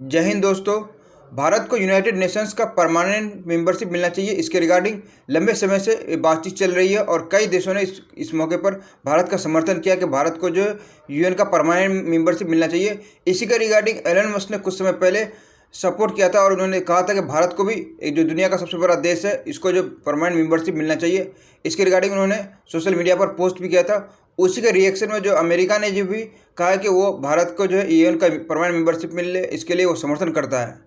जय हिंद दोस्तों। भारत को यूनाइटेड नेशंस का परमानेंट मेंबरशिप मिलना चाहिए। इसके रिगार्डिंग लंबे समय से बातचीत चल रही है और कई देशों ने इस मौके पर भारत का समर्थन किया कि भारत को जो यूएन का परमानेंट मेंबरशिप मिलना चाहिए। इसी के रिगार्डिंग एलन मस्क ने कुछ समय पहले सपोर्ट किया था और उन्होंने कहा था कि भारत को भी एक जो दुनिया का सबसे बड़ा देश है, इसको जो परमानेंट मेंबरशिप मिलना चाहिए। इसके रिगार्डिंग उन्होंने सोशल मीडिया पर पोस्ट भी किया था। उसी के रिएक्शन में जो अमेरिका ने जो भी कहा है कि वो भारत को जो है यूएन का परमानेंट मेंबरशिप मिले, इसके लिए वो समर्थन करता है।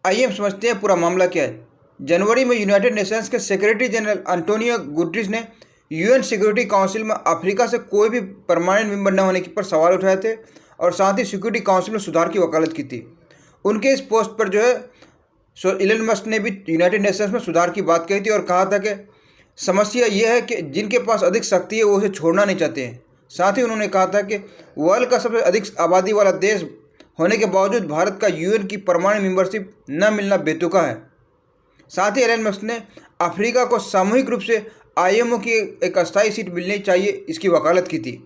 आइए हम समझते हैं पूरा मामला क्या है। जनवरी में यूनाइटेड नेशंस के सेक्रेटरी जनरल अंटोनियो गुटेरेस ने यूएन सिक्योरिटी काउंसिल में अफ्रीका से कोई भी परमानेंट मेंबर न होने पर सवाल उठाए थे और साथ ही सिक्योरिटी काउंसिल में सुधार की वकालत की थी। उनके इस पोस्ट पर जो है एलन मस्क ने भी यूनाइटेड नेशंस में सुधार की बात कही थी और कहा था कि समस्या यह है कि जिनके पास अधिक शक्ति है वो उसे छोड़ना नहीं चाहते हैं। साथ ही उन्होंने कहा था कि वर्ल्ड का सबसे अधिक आबादी वाला देश होने के बावजूद भारत का यूएन की परमानेंट मेंबरशिप न मिलना बेतुका है। साथ ही एलन मस्क ने अफ्रीका को सामूहिक रूप से आईएमओ की एक अस्थायी सीट मिलनी चाहिए, इसकी वकालत की थी।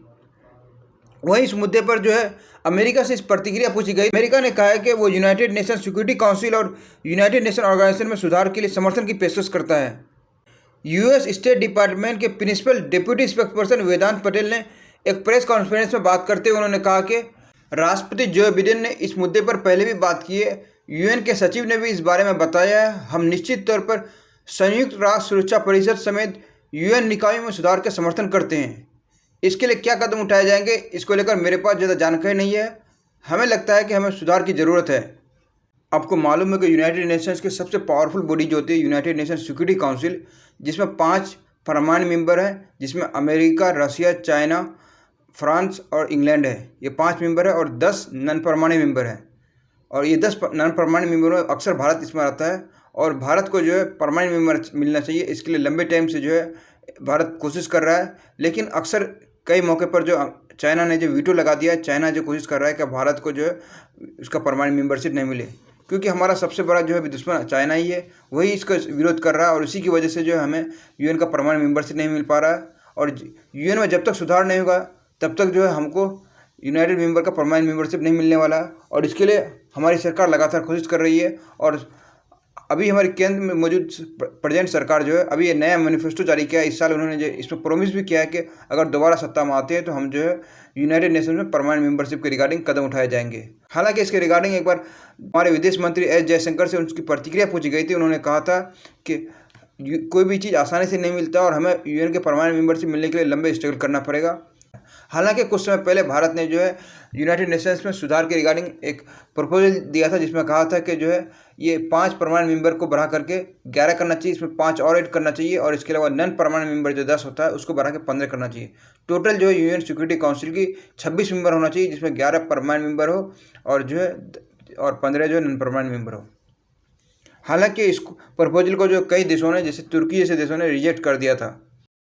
वहीं इस मुद्दे पर जो है अमेरिका से इस प्रतिक्रिया पूछी गई। अमेरिका ने कहा है कि वो यूनाइटेड नेशन सिक्योरिटी काउंसिल और यूनाइटेड नेशन ऑर्गेनाइजेशन में सुधार के लिए समर्थन की पेशकश करता है। यूएस स्टेट डिपार्टमेंट के प्रिंसिपल डेप्यूटी स्पेक्सपर्सन वेदांत पटेल ने एक प्रेस कॉन्फ्रेंस में बात करते हुए उन्होंने कहा कि राष्ट्रपति जो बिडेन ने इस मुद्दे पर पहले भी बात की है। यूएन के सचिव ने भी इस बारे में बताया है। हम निश्चित तौर पर संयुक्त राष्ट्र सुरक्षा परिषद समेत यूएन निकायों में सुधार का समर्थन करते हैं। इसके लिए क्या कदम उठाए जाएंगे, इसको लेकर मेरे पास ज़्यादा जानकारी नहीं है। हमें लगता है कि हमें सुधार की ज़रूरत है। आपको मालूम है कि यूनाइटेड नेशंस की सबसे पावरफुल बॉडी जो होती है यूनाइटेड नेशन सिक्योरिटी काउंसिल, जिसमें 5 परमानेंट मेंबर हैं, जिसमें अमेरिका, रसिया, चाइना, फ्रांस और इंग्लैंड है। ये 5 मेंबर है और 10 नॉन परमानेंट मेंबर हैं। और ये 10 नॉन परमानेंट मेंबरों में अक्सर भारत इसमें आता है और भारत को जो है परमानेंट मेंबर मिलना चाहिए। इसके लिए लंबे टाइम से जो है भारत कोशिश कर रहा है, लेकिन अक्सर कई मौके पर जो चाइना ने जो वीटो लगा दिया है, चाइना जो कोशिश कर रहा है कि भारत को जो है उसका परमानेंट मेंबरशिप नहीं मिले, क्योंकि हमारा सबसे बड़ा जो है दुश्मन चाइना ही है। वही इसका विरोध कर रहा है और इसी की वजह से जो है हमें यूएन का परमानेंट मेंबरशिप नहीं मिल पा रहा है। और यूएन में जब तक सुधार नहीं होगा तब तक जो है हमको यूनाइटेड मेंबर का परमानेंट मेंबरशिप नहीं मिलने वाला है। और इसके लिए हमारी सरकार लगातार कोशिश कर रही है। और अभी हमारे केंद्र में मौजूद प्रेजेंट सरकार जो है अभी ये नया मैनिफेस्टो जारी किया है। इस साल उन्होंने जो इसमें प्रोमिस भी किया है कि अगर दोबारा सत्ता में आते हैं तो हम जो है यूनाइटेड नेशंस में परमानेंट मेंबरशिप के रिगार्डिंग कदम उठाए जाएंगे। हालांकि इसके रिगार्डिंग एक बार हमारे विदेश मंत्री एस जयशंकर से उनकी प्रतिक्रिया पूछी गई थी। उन्होंने कहा था कि कोई भी चीज़ आसानी से नहीं मिलता और हमें यूएन के परमानेंट मेंबरशिप मिलने के लिए लंबे स्ट्रगल करना पड़ेगा। हालांकि कुछ समय पहले भारत ने जो है यूनाइटेड नेशंस में सुधार के रिगार्डिंग एक प्रपोजल दिया था, जिसमें कहा था कि जो है ये 5 परमानेंट मेंबर को बढ़ा करके 11 करना चाहिए, इसमें 5 और ऐड करना चाहिए और इसके अलावा नॉन परमानेंट मेंबर जो 10 होता है उसको बढ़ा के 15 करना चाहिए। टोटल जो है यूएन सिक्योरिटी काउंसिल की 26 मेंबर होना चाहिए, जिसमें 11 परमानेंट मेंबर हो और जो है और 15 जो है नॉन परमानेंट मेंबर हो। हालांकि इस प्रपोजल को जो कई देशों ने, जैसे तुर्की जैसे देशों ने रिजेक्ट कर दिया था।